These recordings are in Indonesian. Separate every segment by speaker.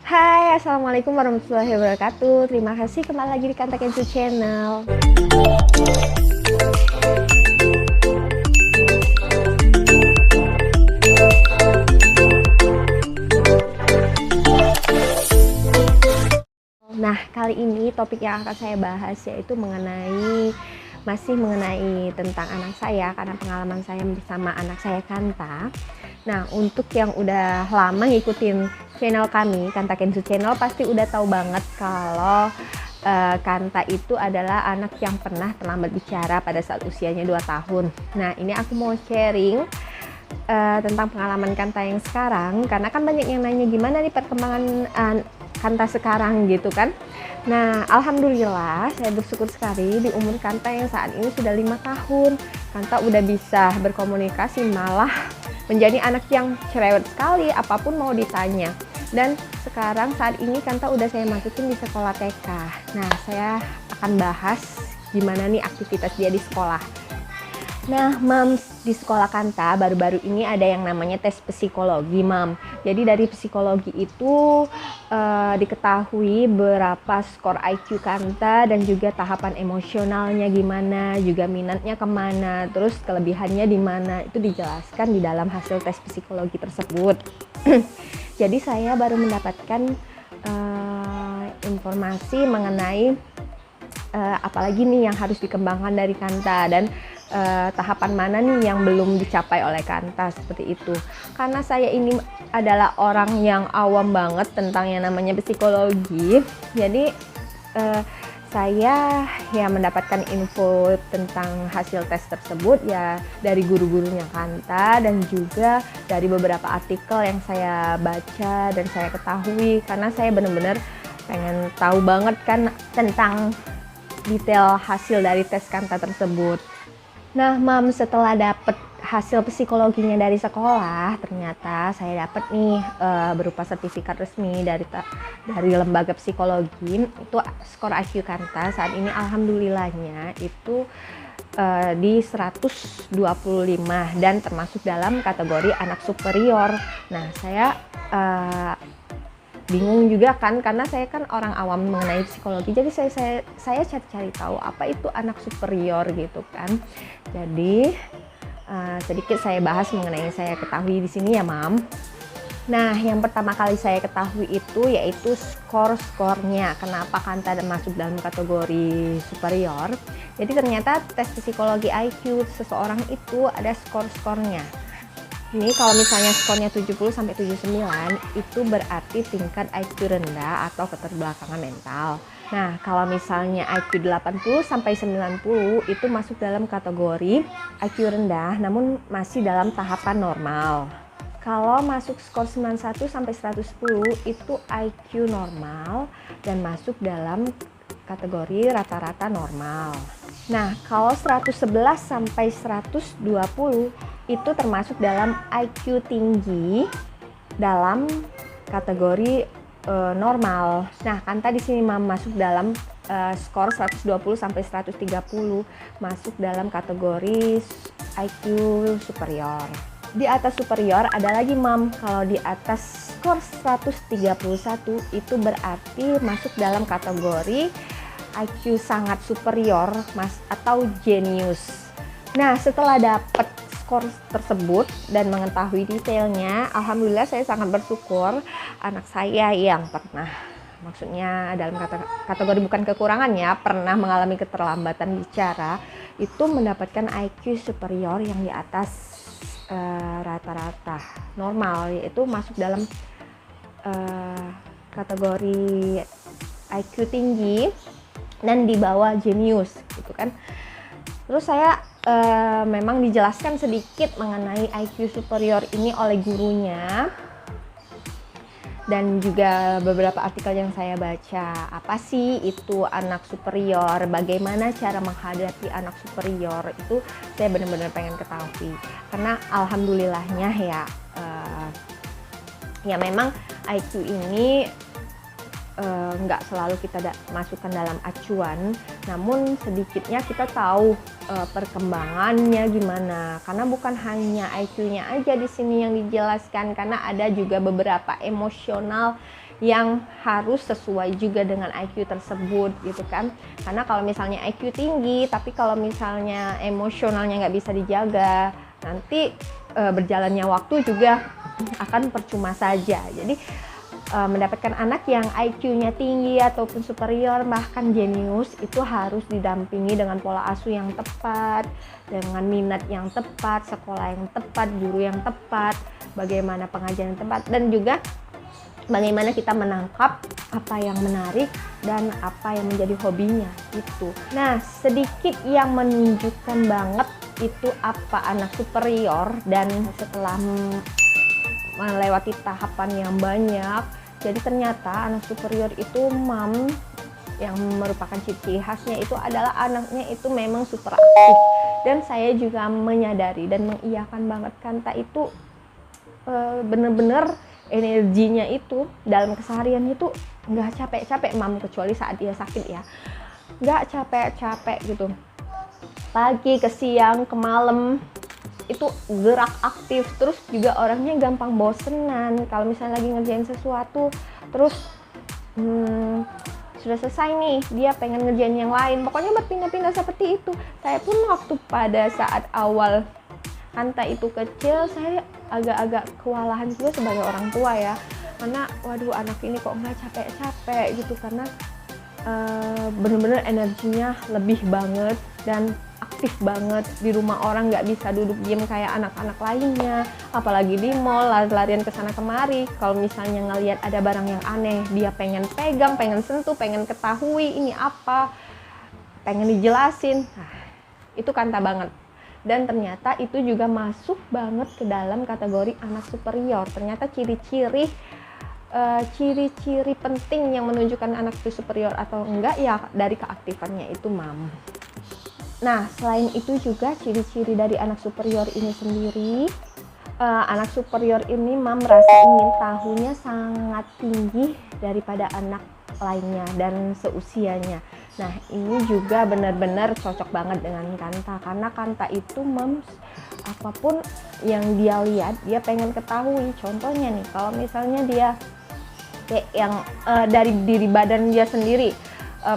Speaker 1: Hai, Assalamualaikum warahmatullahi wabarakatuh. Terima kasih kembali lagi di Kanta Kenzo Channel. Nah, kali ini topik yang akan saya bahas yaitu masih mengenai tentang anak saya, karena pengalaman saya bersama anak saya Kanta. Nah, untuk yang udah lama ngikutin channel kami, Kanta Kenzo Channel, pasti udah tahu banget kalau Kanta itu adalah anak yang pernah terlambat bicara pada saat usianya 2 tahun. Nah, ini aku mau sharing tentang pengalaman Kanta yang sekarang, karena kan banyak yang nanya gimana nih perkembangan Kanta sekarang gitu kan. Nah, alhamdulillah saya bersyukur sekali di umur Kanta yang saat ini sudah 5 tahun. Kanta udah bisa berkomunikasi, malah menjadi anak yang cerewet sekali, apapun mau ditanya. Dan sekarang saat ini Kanta udah saya masukin di sekolah TK. Nah, saya akan bahas gimana nih aktivitas dia di sekolah. Nah, Mams, di sekolah Kanta baru-baru ini ada yang namanya tes psikologi, Mam. Jadi dari psikologi itu diketahui berapa skor IQ Kanta dan juga tahapan emosionalnya gimana, juga minatnya kemana, terus kelebihannya di mana, itu dijelaskan di dalam hasil tes psikologi tersebut. Jadi saya baru mendapatkan informasi mengenai apalagi nih yang harus dikembangkan dari Kanta dan tahapan mana nih yang belum dicapai oleh Kanta, seperti itu. Karena saya ini adalah orang yang awam banget tentang yang namanya psikologi, jadi saya ya mendapatkan info tentang hasil tes tersebut ya dari guru-gurunya Kanta dan juga dari beberapa artikel yang saya baca dan saya ketahui, karena saya benar-benar pengen tahu banget kan tentang detail hasil dari tes Kanta tersebut. Nah, Mam, setelah dapet hasil psikologinya dari sekolah, ternyata saya dapet nih berupa sertifikat resmi dari lembaga psikologi. Itu skor IQ Kanta saat ini alhamdulillahnya itu di 125 dan termasuk dalam kategori anak superior. Nah, saya bingung juga kan, karena saya kan orang awam mengenai psikologi, jadi saya cari-cari tahu apa itu anak superior gitu kan. Jadi sedikit saya bahas mengenai yang saya ketahui di sini ya, Mam. Nah, yang pertama kali saya ketahui itu yaitu skornya. Kenapa Kanta masuk dalam kategori superior? Jadi ternyata tes psikologi IQ seseorang itu ada skornya. Ini kalau misalnya skornya 70 sampai 79 itu berarti tingkat IQ rendah atau keterbelakangan mental. Nah, kalau misalnya IQ 80 sampai 90 itu masuk dalam kategori IQ rendah namun masih dalam tahapan normal. Kalau masuk skor 91 sampai 110 itu IQ normal dan masuk dalam kategori rata-rata normal. Nah, kalau 111 sampai 120 itu termasuk dalam IQ tinggi dalam kategori normal. Nah, Kanta di sini masuk dalam skor 120 sampai 130 masuk dalam kategori IQ superior. Di atas superior ada lagi, Mam. Kalau di atas skor 131 itu berarti masuk dalam kategori IQ sangat superior atau genius. Nah, setelah dapat skor tersebut dan mengetahui detailnya, alhamdulillah saya sangat bersyukur anak saya yang pernah, maksudnya dalam kategori bukan kekurangan ya, pernah mengalami keterlambatan bicara, itu mendapatkan IQ superior yang di atas rata-rata normal, yaitu masuk dalam kategori IQ tinggi dan di bawah genius gitu kan. Terus saya memang dijelaskan sedikit mengenai IQ superior ini oleh gurunya dan juga beberapa artikel yang saya baca. Apa sih itu anak superior, bagaimana cara menghadapi anak superior, itu saya benar-benar pengen ketahui. Karena alhamdulillahnya ya memang IQ ini nggak selalu kita masukkan dalam acuan, namun sedikitnya kita tahu perkembangannya gimana. Karena bukan hanya IQ-nya aja di sini yang dijelaskan, karena ada juga beberapa emosional yang harus sesuai juga dengan IQ tersebut gitu kan. Karena kalau misalnya IQ tinggi, tapi kalau misalnya emosionalnya nggak bisa dijaga, nanti berjalannya waktu juga akan percuma saja. Jadi mendapatkan anak yang IQ-nya tinggi ataupun superior bahkan jenius itu harus didampingi dengan pola asuh yang tepat, dengan minat yang tepat, sekolah yang tepat, guru yang tepat, bagaimana pengajaran yang tepat, dan juga bagaimana kita menangkap apa yang menarik dan apa yang menjadi hobinya itu. Nah, sedikit yang menunjukkan banget itu apa anak superior, dan setelah melewati tahapan yang banyak, jadi ternyata anak superior itu yang merupakan ciri khasnya itu adalah anaknya itu memang super aktif. Dan saya juga menyadari dan mengiyakan banget Kanta itu bener-bener energinya itu dalam keseharian itu nggak capek-capek kecuali saat dia sakit ya, nggak capek-capek gitu, pagi ke siang ke malam itu gerak aktif. Terus juga orangnya gampang bosenan kalau misalnya lagi ngerjain sesuatu, terus sudah selesai nih dia pengen ngerjain yang lain, pokoknya berpindah-pindah seperti itu. Saya pun waktu pada saat awal Kanta itu kecil, saya agak-agak kewalahan juga sebagai orang tua ya, karena waduh anak ini kok nggak capek-capek gitu, karena bener-bener energinya lebih banget dan aktif banget. Di rumah orang nggak bisa duduk diem kayak anak-anak lainnya, apalagi di mall lari-larian kesana kemari. Kalau misalnya ngelihat ada barang yang aneh, dia pengen pegang, pengen sentuh, pengen ketahui ini apa, pengen dijelasin. Nah, itu Kanta banget. Dan ternyata itu juga masuk banget ke dalam kategori anak superior. Ternyata ciri-ciri penting yang menunjukkan anak itu superior atau enggak ya dari keaktifannya itu Nah, selain itu juga ciri-ciri dari anak superior ini sendiri, anak superior ini merasa ingin tahunya sangat tinggi daripada anak lainnya dan seusianya. Nah, ini juga benar-benar cocok banget dengan Kanta, karena Kanta itu apapun yang dia lihat dia pengen ketahui. Contohnya nih, kalau misalnya dia kayak yang dari diri badan dia sendiri,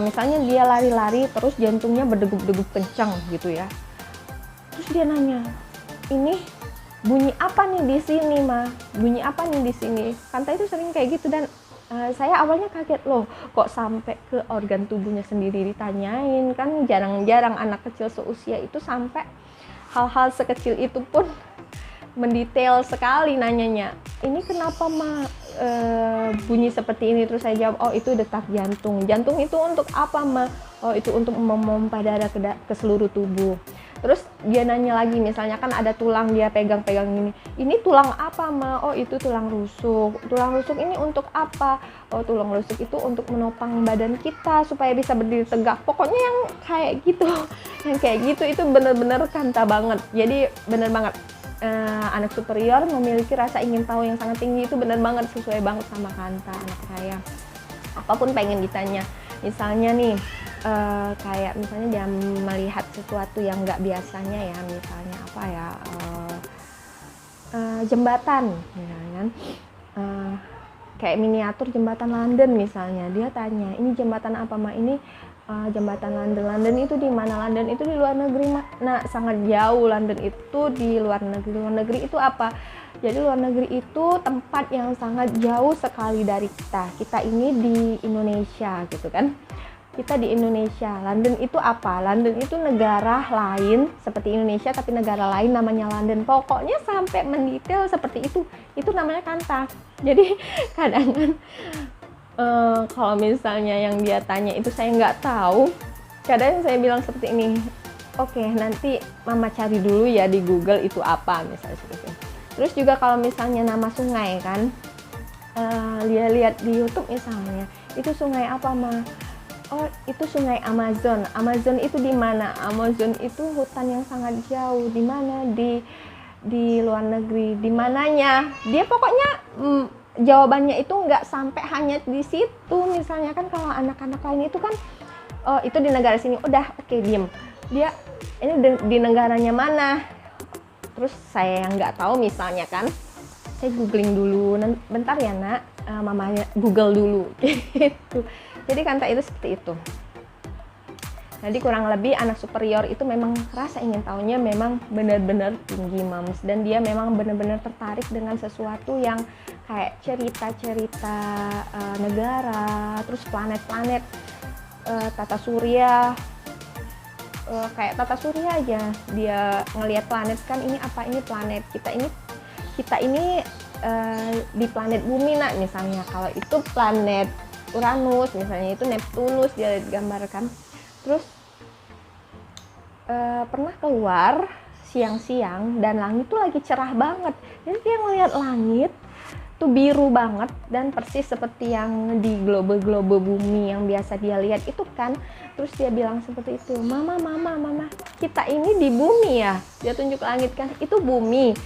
Speaker 1: misalnya dia lari-lari terus jantungnya berdegup-degup kencang gitu ya, terus dia nanya, ini bunyi apa nih di sini bunyi apa nih di sini. Kanta itu sering kayak gitu, dan saya awalnya kaget, loh kok sampai ke organ tubuhnya sendiri ditanyain. Kan jarang-jarang anak kecil seusia itu sampai hal-hal sekecil itu pun mendetail sekali nanyanya. Ini kenapa bunyi seperti ini? Terus saya jawab, oh itu detak jantung. Jantung itu untuk apa Oh itu untuk memompa darah ke seluruh tubuh. Terus dia nanya lagi, misalnya kan ada tulang, dia pegang-pegang ini tulang apa Oh itu tulang rusuk. Tulang rusuk ini untuk apa? Oh tulang rusuk itu untuk menopang badan kita supaya bisa berdiri tegak. Pokoknya yang kayak gitu, itu bener-bener Kanta banget. Jadi bener banget, anak superior memiliki rasa ingin tahu yang sangat tinggi, itu bener banget, sesuai banget sama Kanta anak saya. Apapun pengen ditanya, misalnya nih kayak misalnya dia melihat sesuatu yang nggak biasanya ya, misalnya apa ya, jembatan ya kan, kayak miniatur jembatan London misalnya, dia tanya, ini jembatan apa ini jembatan London. London itu di mana? London itu di luar negeri nah sangat jauh. London itu di luar negeri. Luar negeri itu apa? Jadi luar negeri itu tempat yang sangat jauh sekali dari kita ini di Indonesia gitu kan. Kita di Indonesia. London itu apa? London itu negara lain seperti Indonesia, tapi negara lain namanya London. Pokoknya sampai mendetail seperti itu namanya Kanta. Jadi kadang kan kalau misalnya yang dia tanya itu saya nggak tahu, kadang saya bilang seperti ini, oke, nanti mama cari dulu ya di Google itu apa, misalnya seperti itu. Terus juga kalau misalnya nama sungai kan, lihat di YouTube misalnya, itu sungai apa oh itu sungai Amazon. Amazon itu di mana? Amazon itu hutan yang sangat jauh. Di mana? Di luar negeri. Di mananya? Dia pokoknya jawabannya itu nggak sampai hanya di situ. Misalnya kan kalau anak-anak lain itu kan, oh itu di negara sini, udah oke, diem. Dia ini di negaranya mana? Terus saya yang nggak tahu misalnya kan, saya googling dulu, bentar ya nak, mamanya Google dulu gitu. Jadi Kanta itu seperti itu. Jadi kurang lebih anak superior itu memang rasa ingin tahunya memang benar-benar tinggi Mams, dan dia memang benar-benar tertarik dengan sesuatu yang kayak cerita-cerita negara, terus planet-planet, tata surya, kayak tata surya aja dia ngelihat planet kan, ini apa, ini planet kita ini di planet bumi nak misalnya, kalau itu planet Uranus misalnya, itu Neptunus dia gambarkan. Terus pernah keluar siang-siang dan langit tuh lagi cerah banget, jadi dia ngelihat langit tuh biru banget dan persis seperti yang di globe-globe bumi yang biasa dia lihat itu kan. Terus dia bilang seperti itu, mama, kita ini di bumi ya, dia tunjuk langit kan, itu bumi.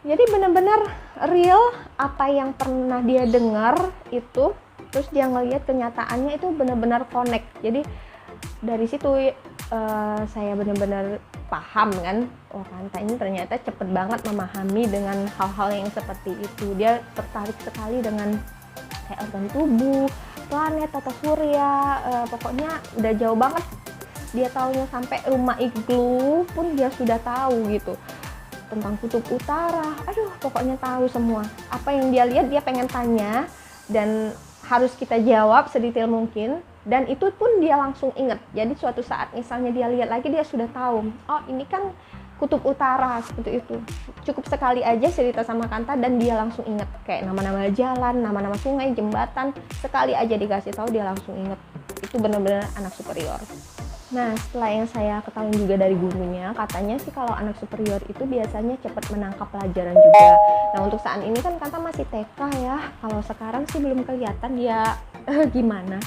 Speaker 1: Jadi benar-benar real apa yang pernah dia dengar itu, terus dia ngelihat kenyataannya itu benar-benar connect. Jadi dari situ saya benar-benar paham kan, oh Kanta ini ternyata cepet banget memahami dengan hal-hal yang seperti itu. Dia tertarik sekali dengan kayak organ tubuh, planet, tata surya, pokoknya udah jauh banget. Dia taunya sampai rumah iglu pun dia sudah tahu gitu, tentang kutub utara, aduh pokoknya tahu semua. Apa yang dia lihat dia pengen tanya dan harus kita jawab sedetail mungkin, dan itu pun dia langsung inget. Jadi suatu saat misalnya dia lihat lagi, dia sudah tahu, oh ini kan kutub utara, seperti itu. Cukup sekali aja cerita sama Kanta dan dia langsung inget, kayak nama-nama jalan, nama-nama sungai, jembatan, sekali aja dikasih tahu dia langsung inget. Itu benar-benar anak superior. Nah, setelah yang saya ketahui juga dari gurunya, katanya sih kalau anak superior itu biasanya cepat menangkap pelajaran juga. Nah, untuk saat ini kan Kanta masih TK ya. Kalau sekarang sih belum kelihatan dia gimana.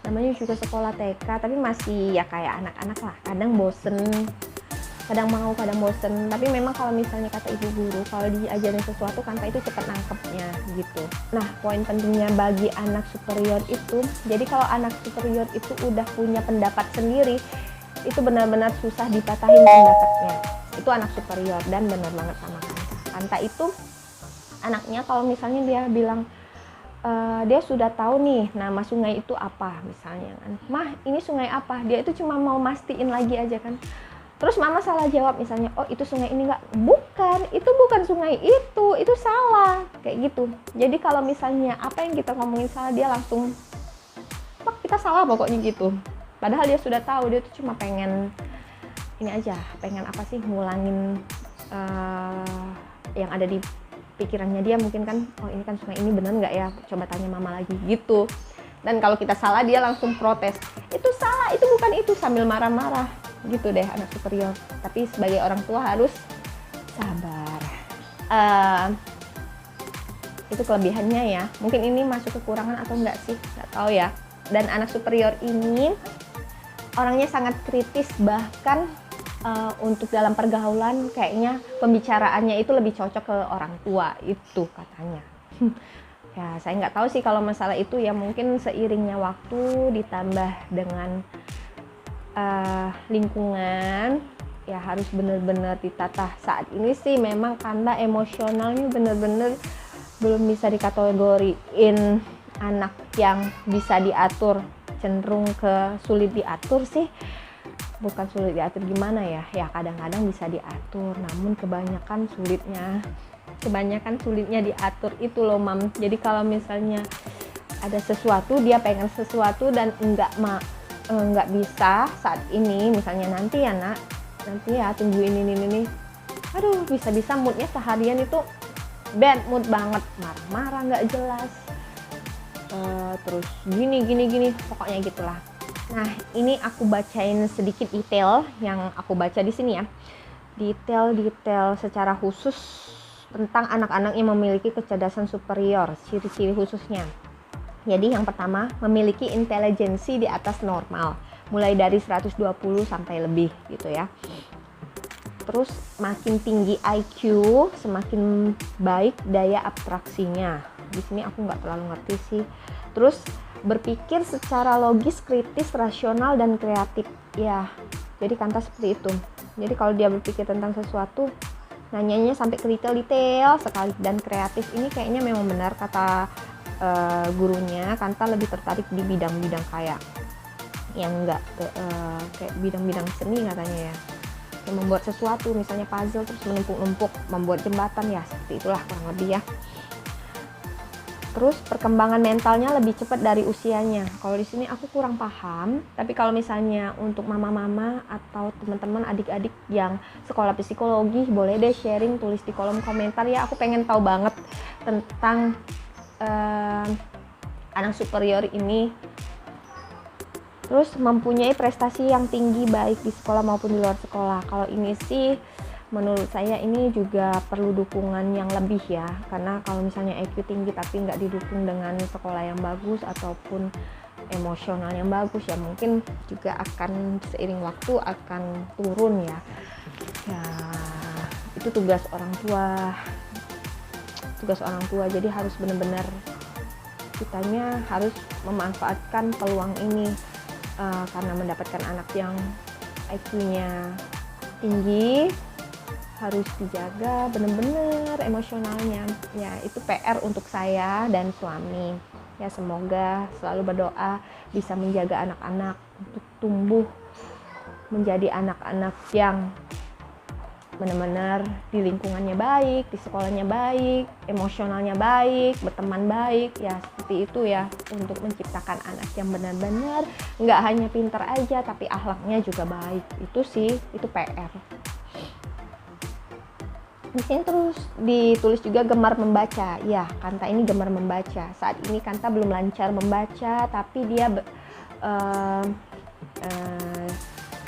Speaker 1: Namanya juga sekolah TK, tapi masih ya kayak anak-anak lah. Kadang bosen, kadang mau, kadang bosen. Tapi memang kalau misalnya kata ibu guru, kalau diajarin sesuatu Kanta itu cepat nangkepnya gitu. Nah, poin pentingnya bagi anak superior itu, jadi kalau anak superior itu udah punya pendapat sendiri, itu benar-benar susah dipatahin pendapatnya. Itu anak superior, dan benar banget sama Kanta. Kanta itu anaknya kalau misalnya dia bilang, dia sudah tahu nih nama sungai itu apa misalnya kan, mah ini sungai apa, dia itu cuma mau mastiin lagi aja kan. Terus mama salah jawab misalnya, oh itu sungai ini enggak, itu bukan sungai itu salah, kayak gitu. Jadi kalau misalnya apa yang kita ngomongin salah, dia langsung, pak kita salah pokoknya gitu. Padahal dia sudah tahu, dia tuh cuma pengen ini aja, pengen apa sih, ngulangin yang ada di pikirannya dia mungkin kan, oh ini kan sungai ini bener nggak ya, coba tanya mama lagi gitu. Dan kalau kita salah dia langsung protes, itu salah, itu bukan itu, sambil marah-marah gitu deh anak superior. Tapi sebagai orang tua harus sabar. Itu kelebihannya ya, mungkin ini masuk kekurangan atau enggak sih, nggak tahu ya. Dan anak superior ini orangnya sangat kritis, bahkan untuk dalam pergaulan kayaknya pembicaraannya itu lebih cocok ke orang tua itu katanya. Ya saya nggak tahu sih kalau masalah itu ya, mungkin seiringnya waktu ditambah dengan lingkungan ya harus benar-benar ditata. Saat ini sih memang Kanta emosionalnya benar-benar belum bisa dikategoriin anak yang bisa diatur, cenderung ke sulit diatur sih. Bukan sulit diatur gimana ya, ya kadang-kadang bisa diatur, namun kebanyakan sulitnya diatur itu loh Mam. Jadi kalau misalnya ada sesuatu, dia pengen sesuatu dan nggak bisa saat ini, misalnya nanti ya nak, nanti ya tunggu ini, aduh bisa-bisa moodnya seharian itu bad mood banget, marah-marah nggak jelas, terus gini, pokoknya gitulah. Nah, ini aku bacain sedikit detail yang aku baca di sini ya. Detail secara khusus tentang anak-anak yang memiliki kecerdasan superior, ciri-ciri khususnya. Jadi yang pertama, memiliki intelijensi di atas normal, mulai dari 120 sampai lebih gitu ya. Terus makin tinggi IQ, semakin baik daya abstraksinya. Di sini aku nggak terlalu ngerti sih. Terus berpikir secara logis, kritis, rasional, dan kreatif. Ya, jadi Kanta seperti itu. Jadi kalau dia berpikir tentang sesuatu, nanyanya sampai ke detail sekali, dan kreatif ini kayaknya memang benar kata gurunya. Kanta lebih tertarik di bidang-bidang kayak yang enggak kayak bidang-bidang seni katanya ya, yang membuat sesuatu, misalnya puzzle terus menumpuk-numpuk, membuat jembatan, ya seperti itulah kurang lebih ya. Terus perkembangan mentalnya lebih cepat dari usianya. Kalau di sini aku kurang paham, tapi kalau misalnya untuk mama-mama atau teman-teman adik-adik yang sekolah psikologi, boleh deh sharing, tulis di kolom komentar ya. Aku pengen tahu banget tentang anak superior ini. Terus mempunyai prestasi yang tinggi baik di sekolah maupun di luar sekolah. Kalau ini sih menurut saya ini juga perlu dukungan yang lebih ya, karena kalau misalnya IQ tinggi tapi nggak didukung dengan sekolah yang bagus ataupun emosional yang bagus, ya mungkin juga akan seiring waktu akan turun ya. Ya itu tugas orang tua, jadi harus benar-benar kitanya harus memanfaatkan peluang ini, karena mendapatkan anak yang IQ-nya tinggi harus dijaga benar-benar emosionalnya. Ya itu PR untuk saya dan suami. Ya semoga selalu berdoa bisa menjaga anak-anak untuk tumbuh menjadi anak-anak yang benar-benar di lingkungannya baik, di sekolahnya baik, emosionalnya baik, berteman baik, ya seperti itu ya, untuk menciptakan anak yang benar-benar nggak hanya pintar aja tapi akhlaknya juga baik. Itu sih, itu PR. Di sini terus ditulis juga gemar membaca. Ya, Kanta ini gemar membaca. Saat ini Kanta belum lancar membaca, tapi dia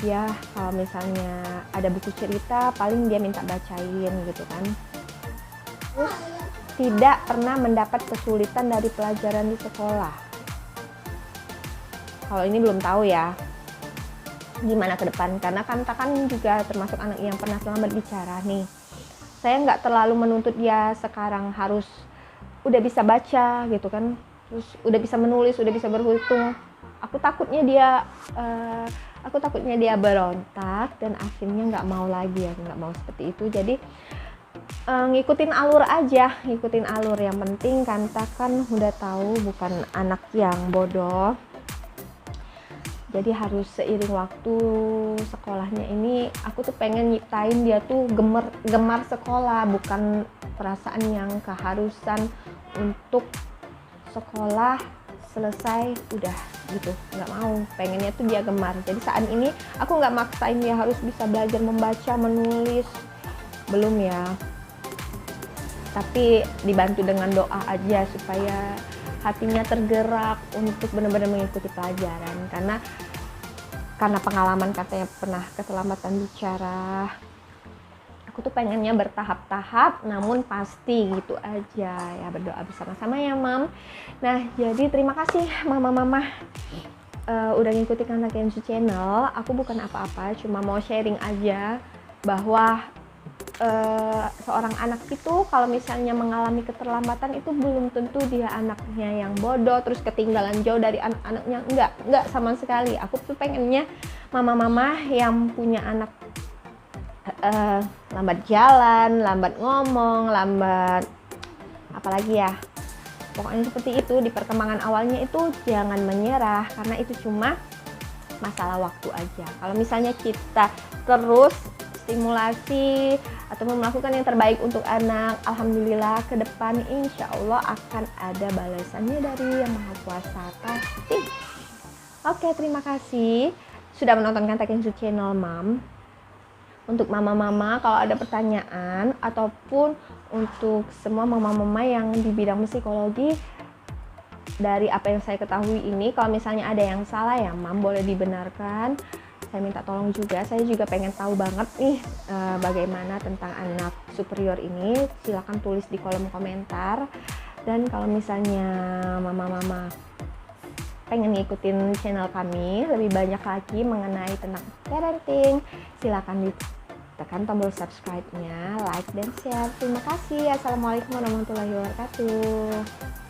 Speaker 1: ya kalau misalnya ada buku cerita paling dia minta bacain gitu kan. Terus tidak pernah mendapat kesulitan dari pelajaran di sekolah. Kalau ini belum tahu ya gimana ke depan, karena Kanta kan juga termasuk anak yang pernah selamat bicara nih. Saya nggak terlalu menuntut dia sekarang harus udah bisa baca gitu kan, terus udah bisa menulis, udah bisa berhitung. Aku takutnya dia berontak dan akhirnya nggak mau lagi ya, nggak mau seperti itu. Jadi ngikutin alur aja, ngikutin alur. Yang penting Kanta kan udah tahu bukan anak yang bodoh. Jadi harus seiring waktu sekolahnya ini, aku tuh pengen nyiptain dia tuh gemar sekolah, bukan perasaan yang keharusan untuk sekolah selesai udah gitu, nggak mau. Pengennya tuh dia gemar. Jadi saat ini aku nggak maksain dia harus bisa belajar membaca, menulis, belum ya. Tapi dibantu dengan doa aja supaya hatinya tergerak untuk benar-benar mengikuti pelajaran, karena pengalaman katanya pernah keselamatan bicara. Aku tuh pengennya bertahap-tahap namun pasti gitu aja ya. Berdoa bersama-sama ya Mam. Nah jadi terima kasih mama-mama udah ngikutin Kanta Kenzo Channel. Aku bukan apa-apa, cuma mau sharing aja bahwa seorang anak itu kalau misalnya mengalami keterlambatan itu belum tentu dia anaknya yang bodoh terus ketinggalan jauh dari anak-anaknya. Enggak sama sekali. Aku tuh pengennya mama-mama yang punya anak lambat jalan, lambat ngomong, lambat apalagi ya, pokoknya seperti itu, di perkembangan awalnya itu jangan menyerah, karena itu cuma masalah waktu aja. Kalau misalnya kita terus stimulasi atau melakukan yang terbaik untuk anak, alhamdulillah ke depan insya Allah akan ada balasannya dari Yang Maha Kuasa pasti. Oke, terima kasih sudah menonton Kanta Kenzo Channel Mam. Untuk mama-mama kalau ada pertanyaan ataupun untuk semua mama-mama yang di bidang psikologi, dari apa yang saya ketahui ini, kalau misalnya ada yang salah ya Mam boleh dibenarkan. Saya minta tolong juga, saya juga pengen tahu banget nih bagaimana tentang anak superior ini. Silakan tulis di kolom komentar. Dan kalau misalnya mama-mama pengen ngikutin channel kami lebih banyak lagi mengenai tentang parenting, silakan tekan tombol subscribe-nya, like dan share. Terima kasih. Assalamualaikum warahmatullahi wabarakatuh.